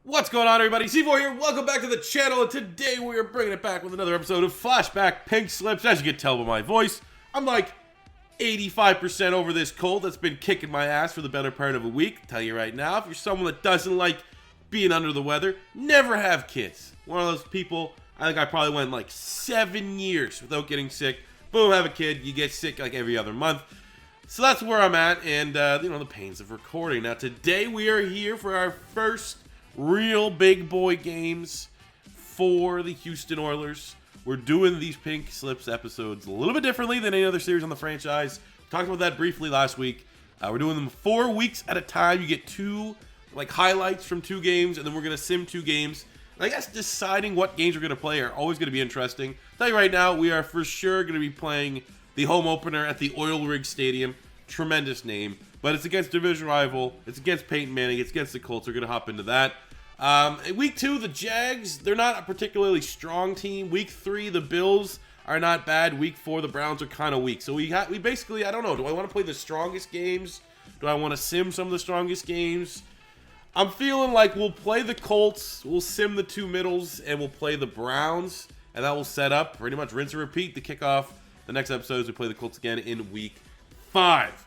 What's going on, everybody? C4 here. Welcome back to the channel, and today we are bringing it back with another episode of Flashback Pink Slips. As you can tell by my voice, I'm like 85% over this cold that's been kicking my ass for the better part of a week. I'll tell you right now, if you're someone that doesn't like being under the weather, never have kids. One of those people, I think I probably went like 7 years without getting sick. Boom, have a kid, you get sick like every other month. So that's where I'm at, and the pains of recording. Now today we are here for our first real big boy games for the Houston Oilers. We're doing these Pink Slips episodes a little bit differently than any other series on the franchise. Talked about that briefly last week. We're doing them 4 weeks at a time. You get two highlights from 2 games, and then we're going to sim 2 games. And I guess deciding what games we're going to play are always going to be interesting. I'll tell you right now, we are for sure going to be playing the home opener at the Oil Rig Stadium. Tremendous name. But it's against division rival. It's against Peyton Manning. It's against the Colts. We're going to hop into that. Week 2, the Jags, they're not a particularly strong team. Week 3, the Bills are not bad. Week 4, the Browns are kind of weak. So we basically, I don't know, do I want to play the strongest games? Do I want to sim some of the strongest games? I'm feeling like we'll play the Colts, we'll sim the 2 middles, and we'll play the Browns. And that will set up pretty much rinse and repeat to kick off the next episode as we play the Colts again in Week 5.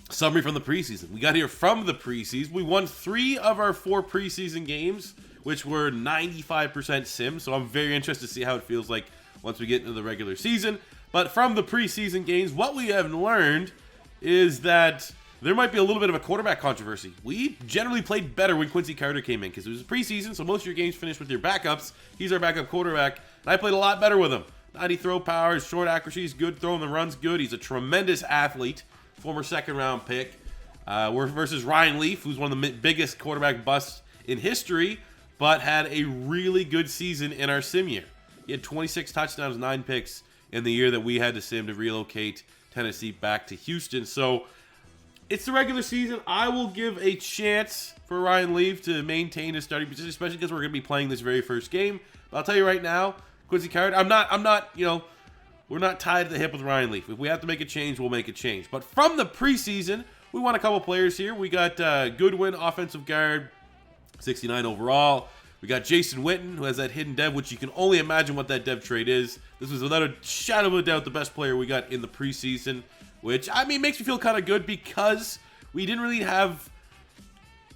Summary from the preseason. We got here from the preseason. We won 3 of our 4 preseason games, which were 95% sim. So I'm very interested to see how it feels like once we get into the regular season. But from the preseason games, what we have learned is that there might be a little bit of a quarterback controversy. We generally played better when Quincy Carter came in because it was a preseason, so most of your games finished with your backups. He's our backup quarterback, and I played a lot better with him. 90 throw power, his short accuracy is good, throwing the runs good. He's a tremendous athlete. Former second-round pick. We're versus Ryan Leaf, who's one of the biggest quarterback busts in history, but had a really good season in our sim year. He had 26 touchdowns, 9 picks in the year that we had to sim to relocate Tennessee back to Houston. So it's the regular season. I will give a chance for Ryan Leaf to maintain his starting position, especially because we're going to be playing this very first game. But I'll tell you right now, Quincy Carter, we're not tied to the hip with Ryan Leaf. If we have to make a change, we'll make a change. But from the preseason, we won a couple players here. We got Goodwin, offensive guard, 69 overall. We got Jason Witten, who has that hidden dev, which you can only imagine what that dev trade is. This was without a shadow of a doubt the best player we got in the preseason, which, makes me feel kind of good because we didn't really have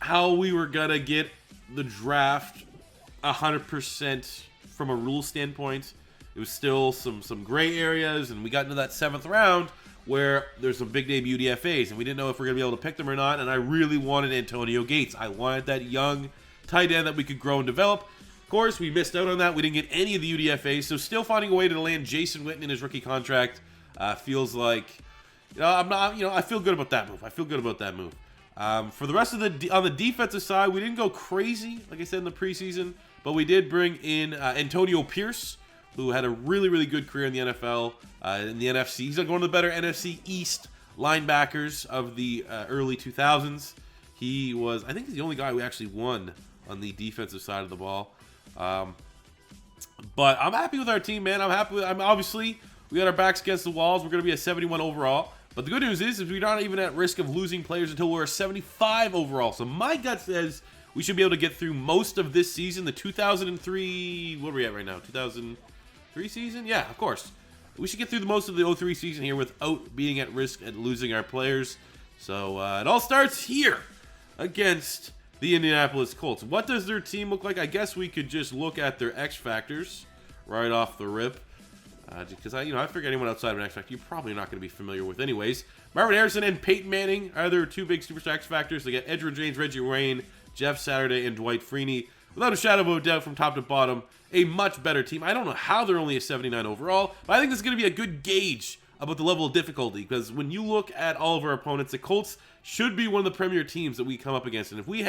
how we were going to get the draft 100% from a rule standpoint. It was still some gray areas, and we got into that 7th round where there's some big name UDFAs, and we didn't know if we were going to be able to pick them or not, and I really wanted Antonio Gates. I wanted that young tight end that we could grow and develop. Of course, we missed out on that. We didn't get any of the UDFAs, so still finding a way to land Jason Witten in his rookie contract feels like, I feel good about that move. For the rest of on the defensive side, we didn't go crazy, like I said in the preseason, but we did bring in Antonio Pierce, who had a really, really good career in the NFL, in the NFC. He's one of the better NFC East linebackers of the early 2000s. He was, I think he's the only guy who actually won on the defensive side of the ball. But I'm happy with our team, man. Obviously, we got our backs against the walls. We're going to be a 71 overall. But the good news is we're not even at risk of losing players until we're a 75 overall. So my gut says we should be able to get through most of this season. The 2003, what are we at right now? 2003 season? Yeah, of course. We should get through most of the 03 season here without being at risk at losing our players. So it all starts here against the Indianapolis Colts. What does their team look like? I guess we could just look at their X factors right off the rip. Because I figure anyone outside of an X factor you're probably not going to be familiar with anyways. Marvin Harrison and Peyton Manning are their 2 big superstar X factors. They got Edgerrin James, Reggie Wayne, Jeff Saturday, and Dwight Freeney. Without a shadow of a doubt, from top to bottom, a much better team. I don't know how they're only a 79 overall, but I think this is going to be a good gauge about the level of difficulty, because when you look at all of our opponents, the Colts should be one of the premier teams that we come up against, and if we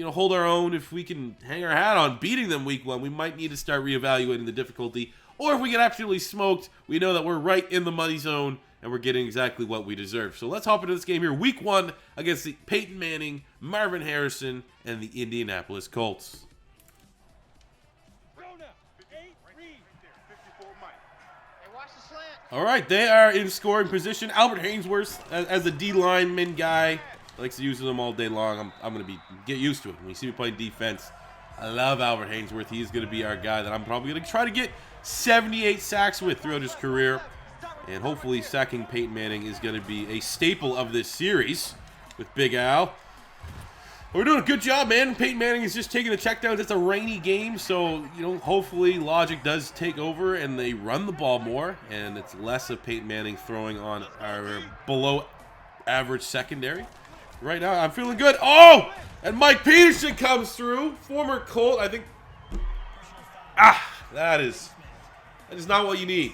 hold our own, if we can hang our hat on beating them week 1, we might need to start reevaluating the difficulty, or if we get absolutely smoked, we know that we're right in the money zone, and we're getting exactly what we deserve. So let's hop into this game here. Week 1 against the Peyton Manning, Marvin Harrison, and the Indianapolis Colts. All right, they are in scoring position. Albert Hainsworth as a D lineman guy. likes to use them all day long. I'm going to get used to it. When you see me playing defense, I love Albert Hainsworth. He's going to be our guy that I'm probably going to try to get 78 sacks with throughout his career. And hopefully sacking Peyton Manning is going to be a staple of this series with Big Al. We're doing a good job, man. Peyton Manning is just taking the checkdowns. It's a rainy game, so, hopefully logic does take over and they run the ball more, and it's less of Peyton Manning throwing on our below-average secondary. Right now, I'm feeling good. Oh! And Mike Peterson comes through. Former Colt, I think. That is not what you need.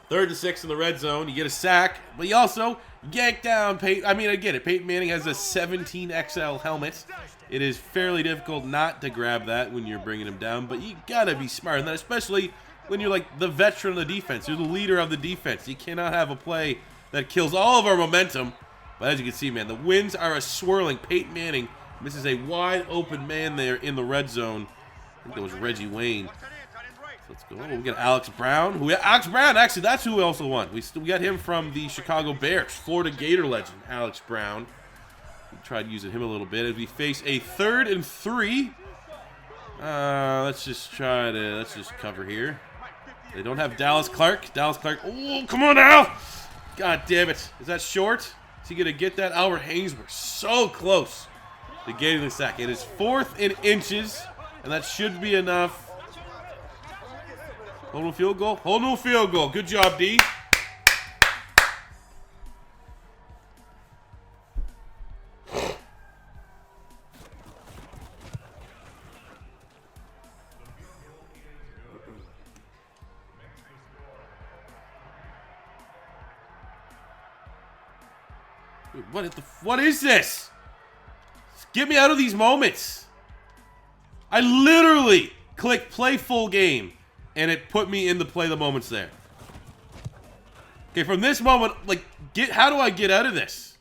3rd and 6 in the red zone. You get a sack, but you also yank down Peyton. I mean, I get it. Peyton Manning has a 17XL helmet. It is fairly difficult not to grab that when you're bringing him down, but you gotta be smart in that, especially when you're like the veteran of the defense. You're the leader of the defense. You cannot have a play that kills all of our momentum. But as you can see, man, the winds are a-swirling. Peyton Manning misses a wide-open man there in the red zone. I think that was Reggie Wayne. Let's go. We got Alex Brown. Alex Brown, actually, that's who we also won. We got him from the Chicago Bears, Florida Gator legend, Alex Brown. We tried using him a little bit as we face a 3rd and 3. Let's just cover here. They don't have Dallas Clark. Oh, come on now. God damn it. Is that short? Is he going to get that? Albert Hainsworth, so close to getting the sack. It is 4th and inches, and that should be enough. Hold no field goal. Hold no field goal. Good job, D. What is this? Get me out of these moments. I literally clicked play full game. And it put me in the play the moments there. Okay, from this moment, how do I get out of this?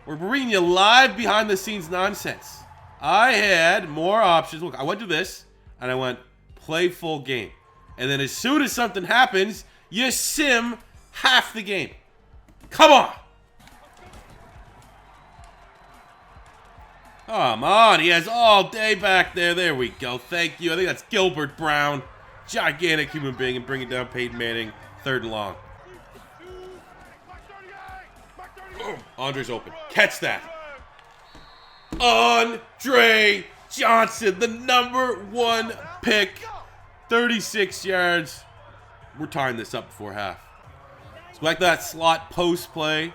We're bringing you live behind the scenes nonsense. I had more options. Look, I went to this, and I went play full game. And then as soon as something happens, you sim half the game. Come on! Come on, he has all day back there. There we go. Thank you. I think that's Gilbert Brown. Gigantic human being, and bringing down Peyton Manning. 3rd and long. Boom. Andre's open. Catch that. Andre Johnson, the #1 pick. 36 yards. We're tying this up before half. So like that slot post play.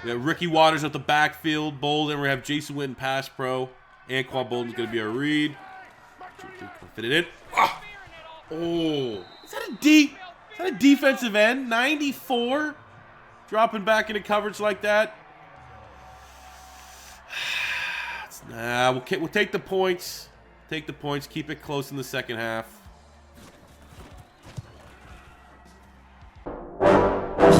We have Ricky Waters at the backfield. Bolden. We have Jason Witten, pass pro. Anquan Bolden's going to be our read. Fit it in. Oh. Is that a defensive end? 94? Dropping back into coverage like that? Nah, we'll take the points. Take the points. Keep it close in the second half.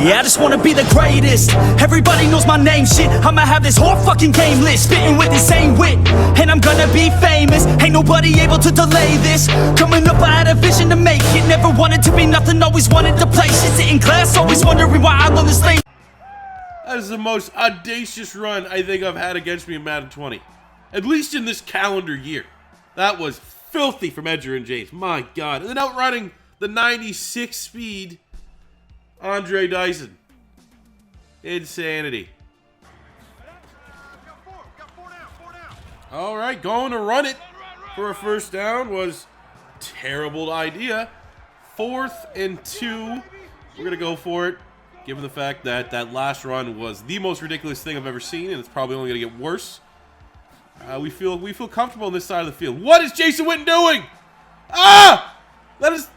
Yeah, I just wanna be the greatest. Everybody knows my name, shit. I'ma have this whole fucking game list, spitting with the same wit, and I'm gonna be famous. Ain't nobody able to delay this. Coming up, I had a vision to make it. Never wanted to be nothing, always wanted to play shit. Sit in class, always wondering why I love this lane. That is the most audacious run I think I've had against me in Madden 20. At least in this calendar year. That was filthy from Edger and James. My God. And then outrunning the 96 speed Andre Dyson. Insanity. All right, going to run it for a first down was terrible idea. 4th and 2. We're going to go for it, given the fact that that last run was the most ridiculous thing I've ever seen, and it's probably only going to get worse. We feel comfortable on this side of the field. What is Jason Witten doing? Ah! That is...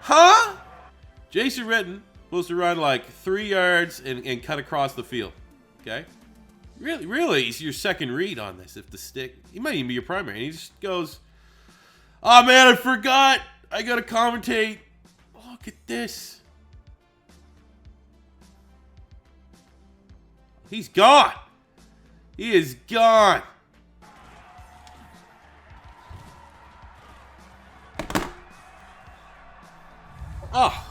Huh? Jason Witten supposed to run like 3 yards and cut across the field. Okay? Really, it's your second read on this. If the stick... He might even be your primary. And he just goes, oh, man, I forgot. I got to commentate. Look at this. He's gone. He is gone. Oh.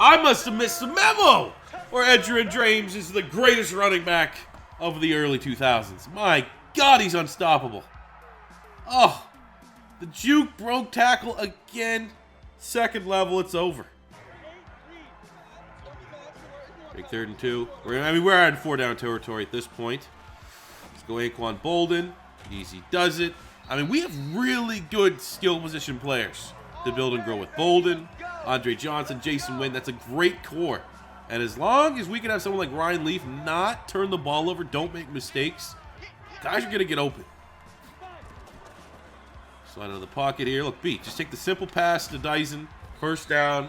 I'm must have missed the memo. Or Edgerrin James is the greatest running back of the early 2000s. My God, he's unstoppable. Oh, the juke broke tackle again. Second level, it's over. Big 3rd and 2. We're in 4-down territory at this point. Let's go Anquan Bolden. Easy does it. I mean, we have really good skill position players to build and grow with. Bolden, Andre Johnson, Jason Witten. That's a great core. And as long as we can have someone like Ryan Leaf not turn the ball over, don't make mistakes, guys are going to get open. Slide out of the pocket here. Look, B, just take the simple pass to Dyson. First down.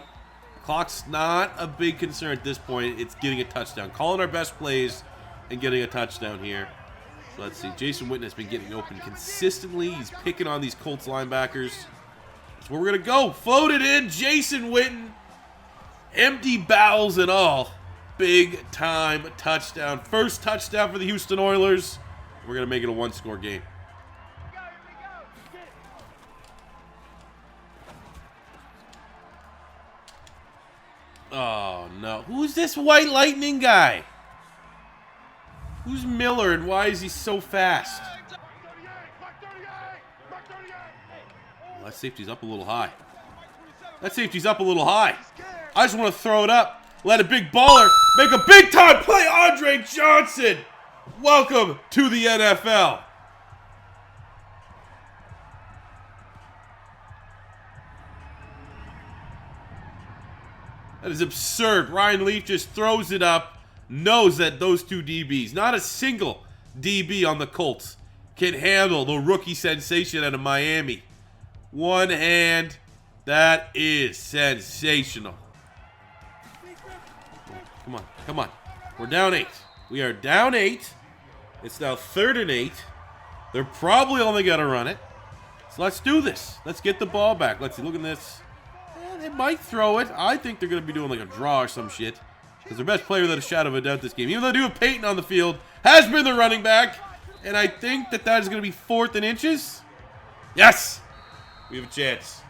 Clock's not a big concern at this point. It's getting a touchdown. Calling our best plays and getting a touchdown here. So let's see. Jason Witten has been getting open consistently. He's picking on these Colts linebackers. That's where we're going to go. Floated in. Jason Witten. Empty bowels and all. Big time touchdown. First touchdown for the Houston Oilers. We're going to make it a 1-score game. Oh, no. Who's this White Lightning guy? Who's Miller and why is he so fast? Well, that safety's up a little high. That safety's up a little high. I just want to throw it up. Let a big baller make a big-time play. Andre Johnson. Welcome to the NFL. That is absurd. Ryan Leaf just throws it up, knows that those two DBs, not a single DB on the Colts, can handle the rookie sensation out of Miami. One hand, that is sensational. Come on, come on. We're down 8. We are down 8. It's now 3rd and 8. They're probably only going to run it. So let's do this. Let's get the ball back. Let's see. Look at this. They might throw it. I think they're going to be doing like a draw or some shit. Because their best player without a shadow of a doubt this game, even though they do have Peyton on the field, has been the running back. And I think that is going to be 4th and inches. Yes! We have a chance.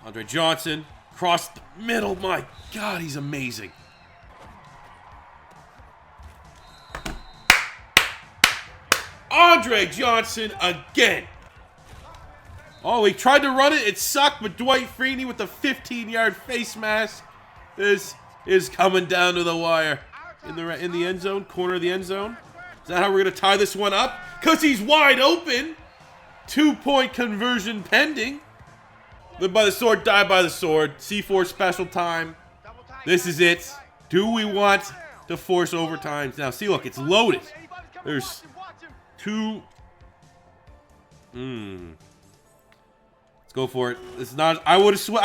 Andre Johnson, across the middle. My God, he's amazing. Andre Johnson again. Oh, he tried to run it. It sucked, but Dwight Freeney with the 15-yard face mask. This is coming down to the wire. In the end zone, corner of the end zone. Is that how we're going to tie this one up? Because he's wide open. 2-point conversion pending. Live by the sword, die by the sword. C4 special time. This is it. Do we want to force overtimes? Now, see, look, it's loaded. There's 2. Let's go for it. It's not. I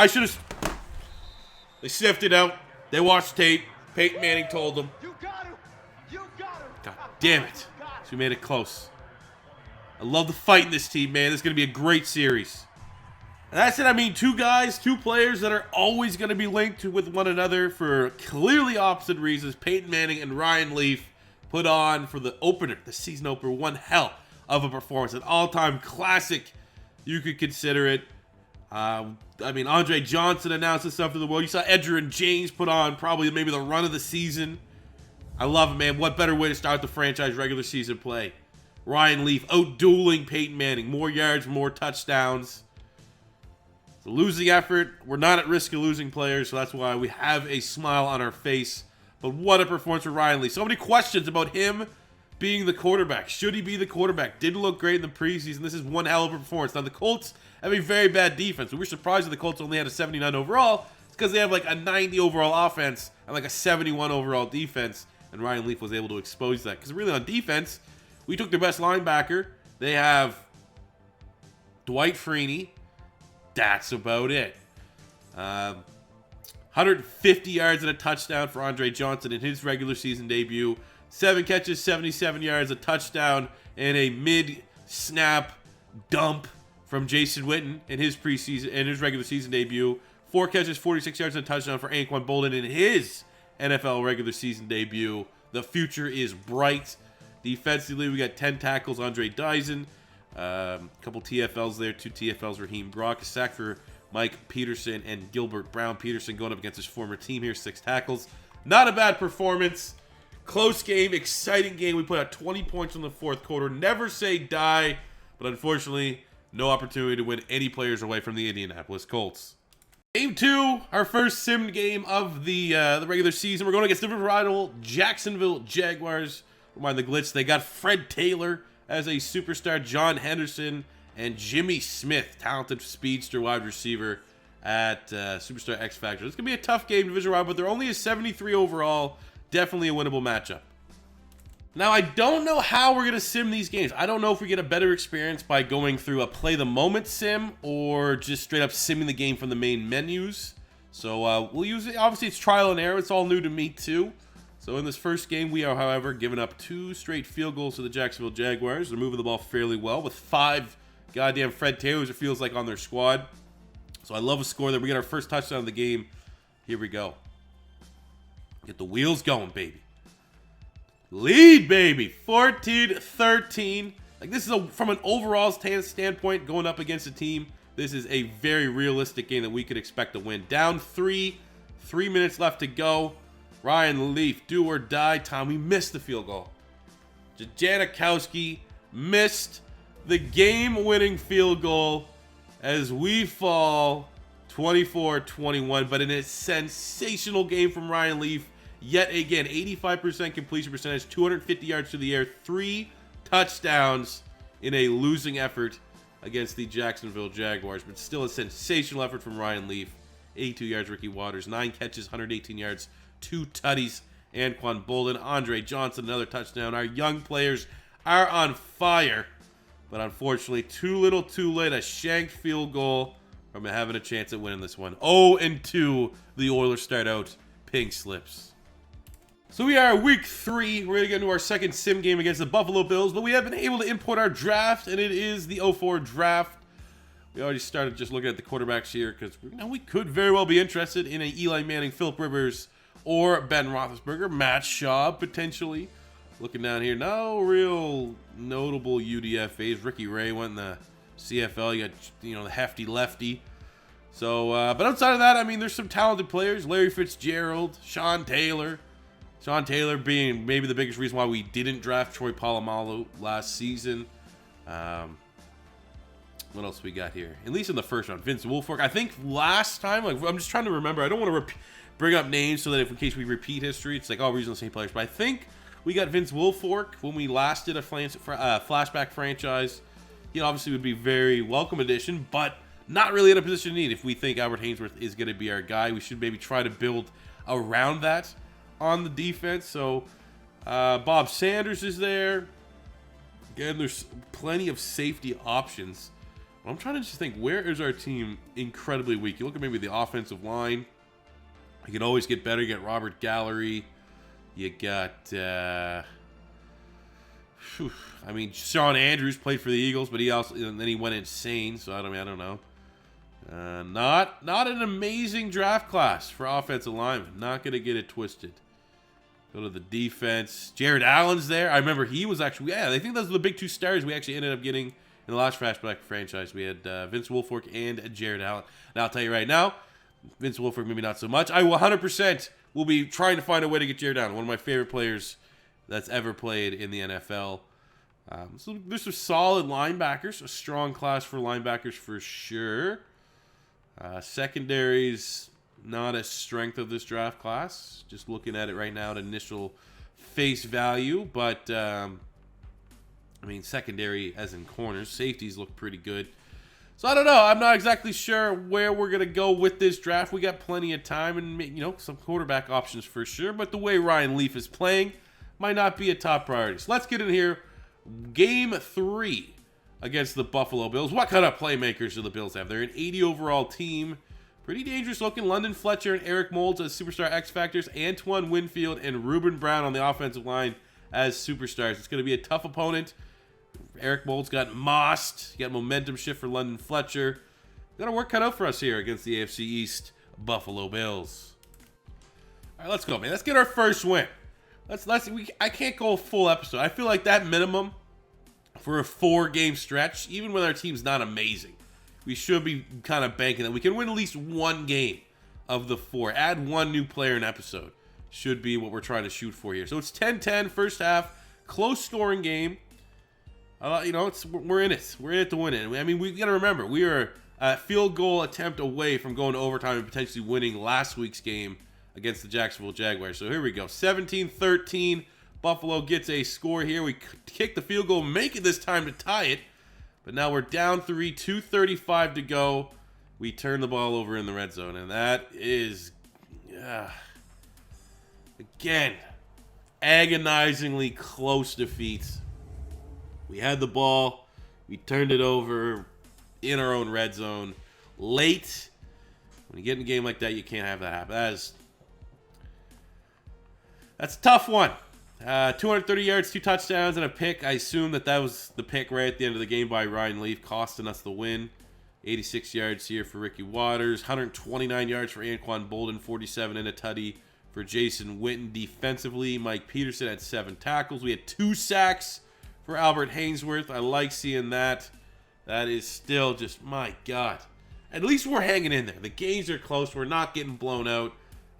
should have. They sniffed it out. They watched tape. Peyton Manning told them. God damn it. So we made it close. I love the fight in this team, man. This is going to be a great series. And that's it. I mean, two players that are always going to be linked with one another for clearly opposite reasons. Peyton Manning and Ryan Leaf put on for the opener, the season opener, one hell of a performance. An all-time classic, you could consider it. I mean, Andre Johnson announced this stuff to the world. You saw Edgerrin James put on probably maybe the run of the season. I love it, man. What better way to start the franchise regular season play? Ryan Leaf out-dueling Peyton Manning. More yards, more touchdowns. It's a losing effort. We're not at risk of losing players, so that's why we have a smile on our face. But what a performance for Ryan Leaf. So many questions about him being the quarterback. Should he be the quarterback? Didn't look great in the preseason. This is one hell of a performance. Now, the Colts have a very bad defense. We were surprised that the Colts only had a 79 overall. It's because they have like a 90 overall offense and like a 71 overall defense. And Ryan Leaf was able to expose that. Because really on defense, we took their best linebacker. They have Dwight Freeney. That's about it. 150 yards and a touchdown for Andre Johnson in his regular season debut. 7 catches, 77 yards, a touchdown, and a mid-snap dump from Jason Witten in his regular season debut. 4 catches, 46 yards, and a touchdown for Anquan Bolden in his NFL regular season debut. The future is bright. Defensively, we got 10 tackles, Andre Dyson. A couple TFLs there, 2 TFLs, Raheem Brock. A sack for Mike Peterson and Gilbert Brown. Peterson going up against his former team here, 6 tackles. Not a bad performance. Close game, exciting game. We put out 20 points in the fourth quarter. Never say die, but unfortunately, no opportunity to win any players away from the Indianapolis Colts. Game 2, our first sim game of the regular season. We're going against division rival Jacksonville Jaguars. Remind the glitch, they got Fred Taylor as a superstar, John Henderson, and Jimmy Smith, talented speedster wide receiver at Superstar X Factor. It's going to be a tough game, division rival, but they're only a 73 overall. Definitely a winnable matchup. Now, I don't know how we're going to sim these games. I don't know if we get a better experience by going through a play-the-moment sim or just straight up simming the game from the main menus. So we'll use it. Obviously, it's trial and error. It's all new to me, too. So in this first game, we are, however, giving up 2 straight field goals to the Jacksonville Jaguars. They're moving the ball fairly well with 5 goddamn Fred Taylors, it feels like, on their squad. So I love a score there. We get our first touchdown of the game. Here we go. Get the wheels going, baby. Lead, baby. 14-13. Like, this is from an overall standpoint, going up against a team, this is a very realistic game that we could expect to win. Down 3 minutes left to go. Ryan Leaf, do or die time. We missed the field goal. Janikowski missed the game-winning field goal as we fall 24-21. But in a sensational game from Ryan Leaf, yet again, 85% completion percentage, 250 yards to the air, 3 touchdowns in a losing effort against the Jacksonville Jaguars. But still a sensational effort from Ryan Leaf. 82 yards, Ricky Waters, 9 catches, 118 yards, 2 tutties. Anquan Bolden, Andre Johnson, another touchdown. Our young players are on fire. But unfortunately, too little too late. A shanked field goal from having a chance at winning this one. 0-2, the Oilers start out. Pink slips. So we are week 3. We're going to get into our second sim game against the Buffalo Bills. But we have been able to import our draft, and it is the 04 draft. We already started just looking at the quarterbacks here because we could very well be interested in a Eli Manning, Phillip Rivers, or Ben Roethlisberger. Matt Shaw, potentially. Looking down here, no real notable UDFAs. Ricky Ray went in the CFL. You got, the hefty lefty. So, but outside of that, I mean, there's some talented players. Larry Fitzgerald, Sean Taylor. Sean Taylor being maybe the biggest reason why we didn't draft Troy Polamalu last season. What else we got here? At least in the first round, Vince Wilfork. I think last time, I'm just trying to remember. I don't want to bring up names so that in case we repeat history, it's like, oh, we're using the same players. But I think we got Vince Wilfork when we last did a flashback franchise. He obviously would be very welcome addition, but not really in a position to need. If we think Albert Hainsworth is going to be our guy, we should maybe try to build around that on the defense. So Bob Sanders is there. Again, there's plenty of safety options. I'm trying to just think, where is our team incredibly weak? You look at maybe the offensive line. You can always get better. You get Robert Gallery. You got, Sean Andrews played for the Eagles, but then he went insane. So I don't know. Not an amazing draft class for offensive linemen. Not going to get it twisted. Go to the defense. Jared Allen's there. I remember he was actually, I think those were the big 2 stars we actually ended up getting in the last flashback franchise. We had Vince Wilfork and Jared Allen. Now, I'll tell you right now, Vince Wilfork maybe not so much. I will 100% will be trying to find a way to get Jared Allen, one of my favorite players that's ever played in the NFL. So there's some solid linebackers, a strong class for linebackers for sure. Secondaries, not a strength of this draft class. Just looking at it right now at initial face value, but secondary as in corners. Safeties look pretty good. So I don't know. I'm not exactly sure where we're going to go with this draft. We got plenty of time and, some quarterback options for sure. But the way Ryan Leaf is playing might not be a top priority. So let's get in here. Game 3 against the Buffalo Bills. What kind of playmakers do the Bills have? They're an 80 overall team. Pretty dangerous looking. London Fletcher and Eric Moulds as superstar X Factors. Antoine Winfield and Ruben Brown on the offensive line as superstars. It's going to be a tough opponent. Eric Moulds got mossed. You got momentum shift for London Fletcher. Got a work cut out for us here against the AFC East Buffalo Bills. All right, let's go, man. Let's get our first win. I can't go a full episode. I feel like that minimum for a 4-game stretch, even when our team's not amazing, we should be kind of banking that we can win at least one game of the 4. Add one new player an episode. Should be what we're trying to shoot for here. So it's 10-10 first half, close scoring game. We're in it. We're in it to win it. I mean, we got to remember, we are a field goal attempt away from going to overtime and potentially winning last week's game against the Jacksonville Jaguars. So here we go. 17-13. Buffalo gets a score here. We kick the field goal, make it this time to tie it. But now we're down 3, 2:35 to go. We turn the ball over in the red zone. And that is... again, agonizingly close defeats. We had the ball. We turned it over in our own red zone. Late. When you get in a game like that, you can't have that happen. That's a tough one. 230 yards, 2 touchdowns, and a pick. I assume that was the pick right at the end of the game by Ryan Leaf, costing us the win. 86 yards here for Ricky Waters. 129 yards for Anquan Bolden. 47 and a tutty for Jason Witten. Defensively, Mike Peterson had 7 tackles. We had 2 sacks for Albert Hainsworth. I like seeing that. That is still just, my God. At least we're hanging in there. The games are close. We're not getting blown out.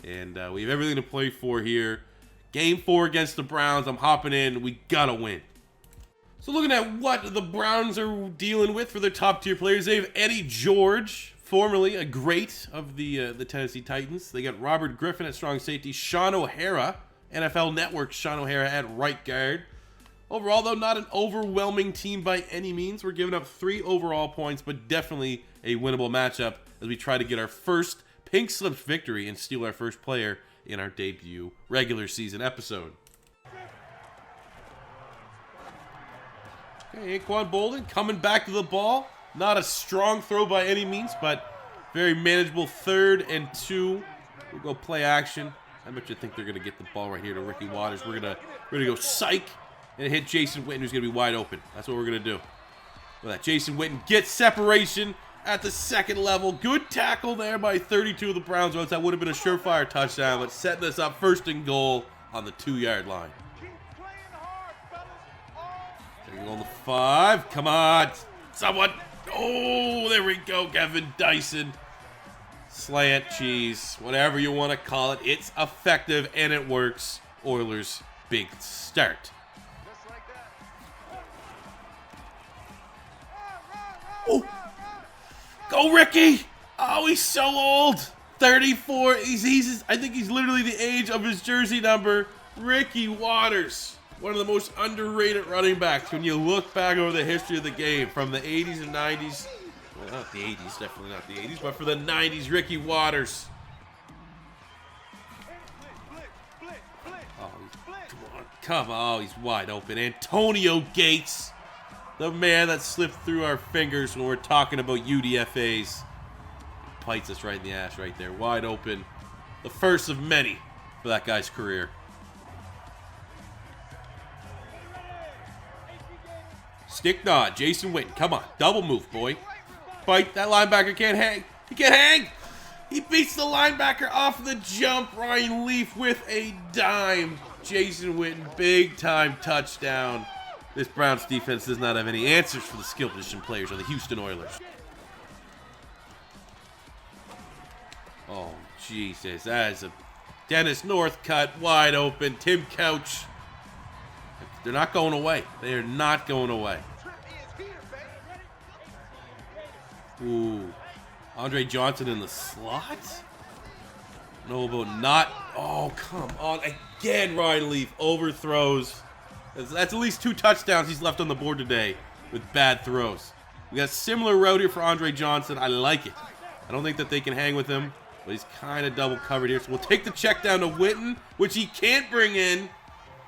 And we have everything to play for here. Game 4 against the Browns. I'm hopping in. We got to win. So looking at what the Browns are dealing with for their top-tier players, they have Eddie George, formerly a great of the Tennessee Titans. They got Robert Griffin at strong safety. Sean O'Hara, NFL Network Sean O'Hara at right guard. Overall, though, not an overwhelming team by any means. We're giving up 3 overall points, but definitely a winnable matchup as we try to get our first pink slips victory and steal our first player in our debut regular season episode. Okay, Anquan Bolden coming back to the ball. Not a strong throw by any means, but very manageable. 3rd and 2. We'll go play action. I bet you think they're going to get the ball right here to Ricky Waters. We're gonna go psych and hit Jason Witten, who's going to be wide open. That's what we're going to do. Look at that. Jason Witten gets separation at the 2nd level. Good tackle there by 32 of the Browns. That would have been a surefire touchdown, but setting us up 1st and goal on the 2-yard line. Taking on the 5. Come on. Someone. Oh, there we go. Kevin Dyson. Slant cheese. Whatever you want to call it. It's effective and it works. Oilers, big start. Oh. Go, Ricky! Oh, he's so old. 34. I think he's literally the age of his jersey number. Ricky Waters. One of the most underrated running backs when you look back over the history of the game from the 80s and 90s. Well, not the 80s, definitely not the 80s, but for the 90s, Ricky Waters. Oh, come on. Oh, he's wide open. Antonio Gates. The man that slipped through our fingers when we're talking about UDFAs. Bites us right in the ass right there. Wide open. The first of many for that guy's career. Stick nod. Jason Witten. Come on. Double move, boy. Fight. That linebacker can't hang. He can't hang. He beats the linebacker off the jump. Ryan Leaf with a dime. Jason Witten. Big time touchdown. This Browns defense does not have any answers for the skill position players of the Houston Oilers. Oh, Jesus. That is a Dennis North cut wide open. Tim Couch. They're not going away. They are not going away. Ooh. Andre Johnson in the slot? No, about not. Oh, come on. Again, Ryan Leaf overthrows. That's at least 2 touchdowns he's left on the board today with bad throws. We got a similar route here for Andre Johnson. I like it. I don't think that they can hang with him, but he's kind of double covered here. So we'll take the check down to Witten, which he can't bring in,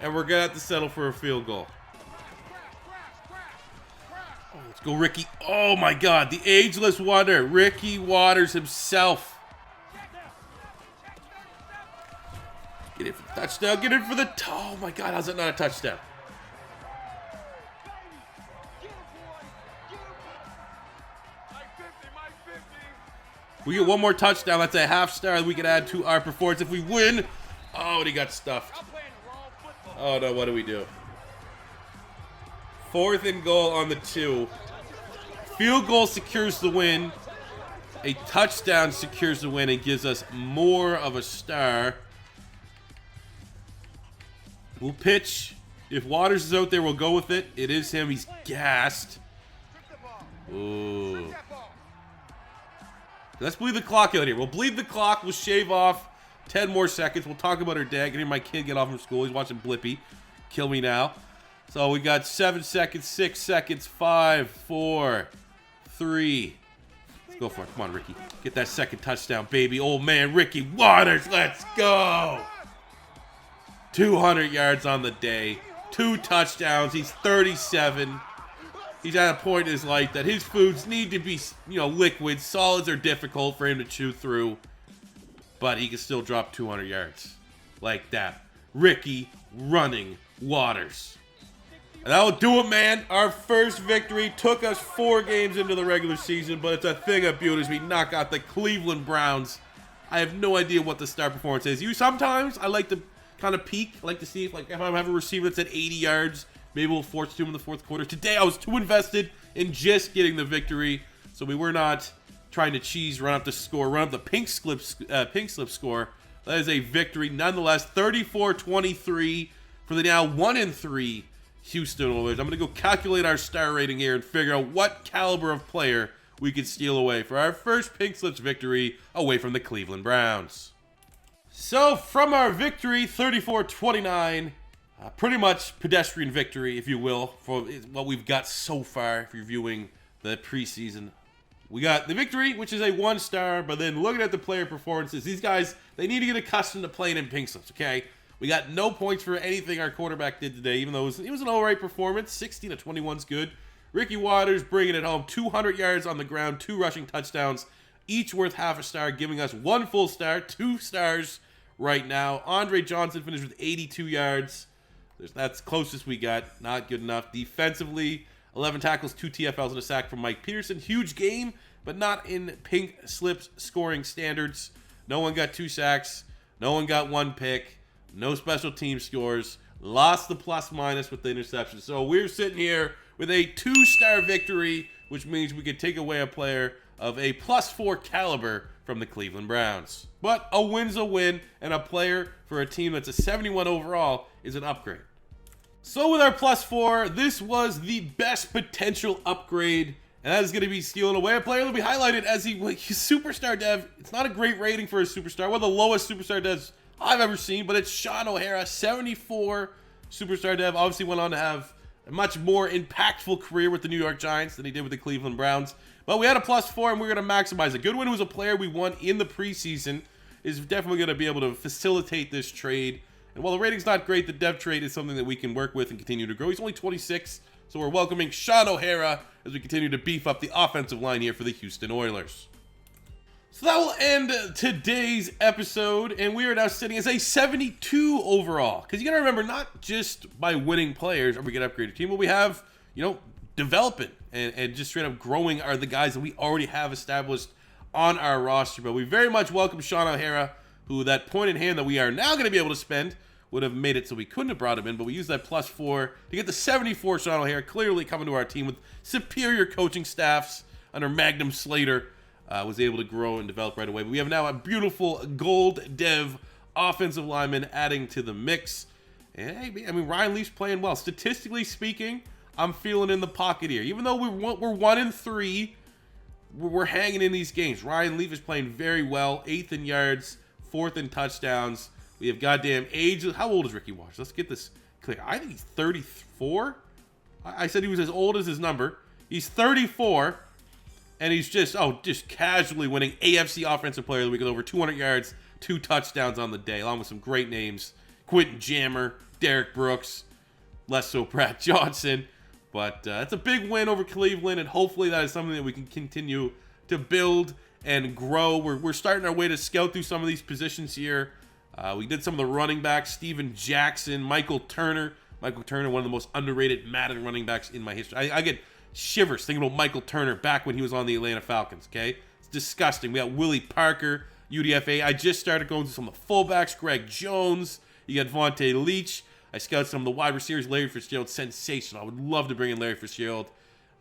and we're going to have to settle for a field goal. Oh, let's go, Ricky. Oh, my God. The ageless wonder, Ricky Waters himself. Get in for the touchdown. Get in for the... Oh, my God. How's that not a touchdown? We get one more touchdown. That's a half star that we can add to our performance if we win. Oh, and he got stuffed. Oh, no. What do we do? 4th and goal on the 2. field goal secures the win. A touchdown secures the win and gives us more of a star. We'll pitch. If Waters is out there, we'll go with it. It is him. He's gassed. Ooh. Let's bleed the clock out here. We'll bleed the clock. We'll shave off 10 more seconds. We'll talk about our dad. Getting my kid get off from school. He's watching Blippi. Kill me now. So we got 7 seconds, 6 seconds, 5, 4, 3. Let's go for it. Come on, Ricky. Get that second touchdown, baby. Old man Ricky Waters. Let's go. 200 yards on the day. 2 touchdowns. He's 37. He's at a point in his life that his foods need to be, liquid. Solids are difficult for him to chew through. But he can still drop 200 yards. Like that. Ricky running Waters. And that'll do it, man. Our first victory took us 4 games into the regular season, but it's a thing of beauty as we knock out the Cleveland Browns. I have no idea what the star performance is. Sometimes I like to kind of peek. I like to see if I have a receiver that's at 80 yards, maybe we'll force 2 in the fourth quarter. Today, I was too invested in just getting the victory, so we were not trying to run up the score, run up the pink slip score. That is a victory nonetheless. 34-23 for the now 1-3 Houston Oilers. I'm going to go calculate our star rating here and figure out what caliber of player we could steal away for our first pink slips victory away from the Cleveland Browns. So from our victory, 34-29, pretty much pedestrian victory, if you will, for what we've got so far if you're viewing the preseason. We got the victory, which is a 1-star, but then looking at the player performances, these guys, they need to get accustomed to playing in pink slips, okay? We got no points for anything our quarterback did today, even though it was an all-right performance. 16-21 is good. Ricky Waters bringing it home. 200 yards on the ground, 2 rushing touchdowns, each worth half a star, giving us 1 full star, 2 stars right now. Andre Johnson finished with 82 yards. That's closest we got. Not good enough. Defensively, 11 tackles, 2 TFLs, and a sack from Mike Peterson. Huge game, but not in pink slips scoring standards. No one got 2 sacks. No one got 1 pick. No special team scores. Lost the plus-minus with the interception. So we're sitting here with a 2-star victory, which means we could take away a player of a +4 caliber from the Cleveland Browns. But a win's a win, and a player for a team that's a 71 overall is an upgrade. So with our +4, this was the best potential upgrade, and that is going to be stealing away a player that will be highlighted as his superstar dev. It's not a great rating for a superstar. One of the lowest superstar devs I've ever seen, but it's Sean O'Hara, 74 superstar dev. Obviously went on to have a much more impactful career with the New York Giants than he did with the Cleveland Browns. But we had a +4, and we're going to maximize it. Goodwin, who's a player we won in the preseason, is definitely going to be able to facilitate this trade. And while the rating's not great, the dev trade is something that we can work with and continue to grow. He's only 26, so we're welcoming Sean O'Hara as we continue to beef up the offensive line here for the Houston Oilers. So that will end today's episode, and we are now sitting as a 72 overall. Because you got to remember, not just by winning players are we going to upgrade a team, but we have, developing and just straight up growing are the guys that we already have established on our roster. But we very much welcome Sean O'Hara, who that point in hand that we are now going to be able to spend would have made it so we couldn't have brought him in, but we used that +4 to get the 74 Sean O'Hara, clearly coming to our team with superior coaching staffs under Magnum Slater. Was able to grow and develop right away. But we have now a beautiful gold dev offensive lineman adding to the mix. And hey, Ryan Leaf's playing well. Statistically speaking, I'm feeling in the pocket here. Even though we're 1-3, we're hanging in these games. Ryan Leaf is playing very well. 8th in yards, 4th in touchdowns. We have goddamn age. How old is Ricky Waters? Let's get this clear. I think he's 34. I said he was as old as his number. He's 34. And he's just casually winning AFC Offensive Player of the Week with over 200 yards, 2 touchdowns on the day, along with some great names. Quentin Jammer, Derek Brooks, less so Brad Johnson. But it's a big win over Cleveland, and hopefully that is something that we can continue to build and grow. We're starting our way to scout through some of these positions here. We did some of the running backs, Steven Jackson, Michael Turner. Michael Turner, one of the most underrated Madden running backs in my history. I get shivers thinking about Michael Turner back when he was on the Atlanta Falcons, okay? It's disgusting. We got Willie Parker, UDFA. I just started going through some of the fullbacks, Greg Jones. You got Vontae Leach. I scouted some of the wide receivers. Larry Fitzgerald, sensational. I would love to bring in Larry Fitzgerald.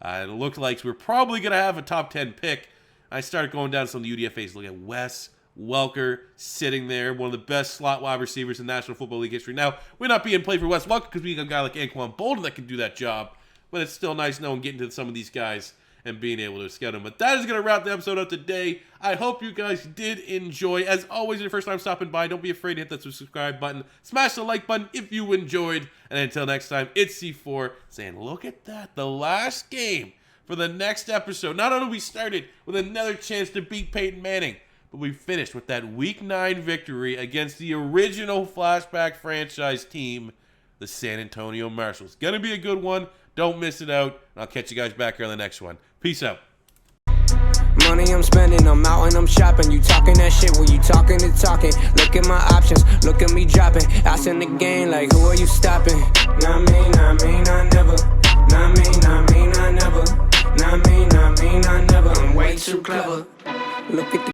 It looked like we're probably going to have a top 10 pick. I started going down some of the UDFAs. Look at Wes Welker sitting there, one of the best slot wide receivers in National Football League history. Now, we're not being played for Wes Welker because we got a guy like Anquan Bolden that can do that job, but it's still nice knowing getting to some of these guys and being able to scout them. But that is going to wrap the episode up today. I hope you guys did enjoy. As always, if your first time stopping by, don't be afraid to hit that subscribe button. Smash the like button if you enjoyed. And until next time, it's C4 saying, look at that, the last game for the next episode. Not only we started with another chance to beat Peyton Manning, but we finished with that Week 9 victory against the original Flashback franchise team, the San Antonio Marshalls. Gonna be a good one. Don't miss it out. And I'll catch you guys back here on the next one. Peace out. Money I'm spending, I'm out and I'm shopping. You talking that shit when you talking to talking. Look at my options, look at me dropping. Ass in the game like who are you stopping? Not me, not me, not never. Not me, not me, not never. Not me, not me, not never. I'm way too clever. Look at the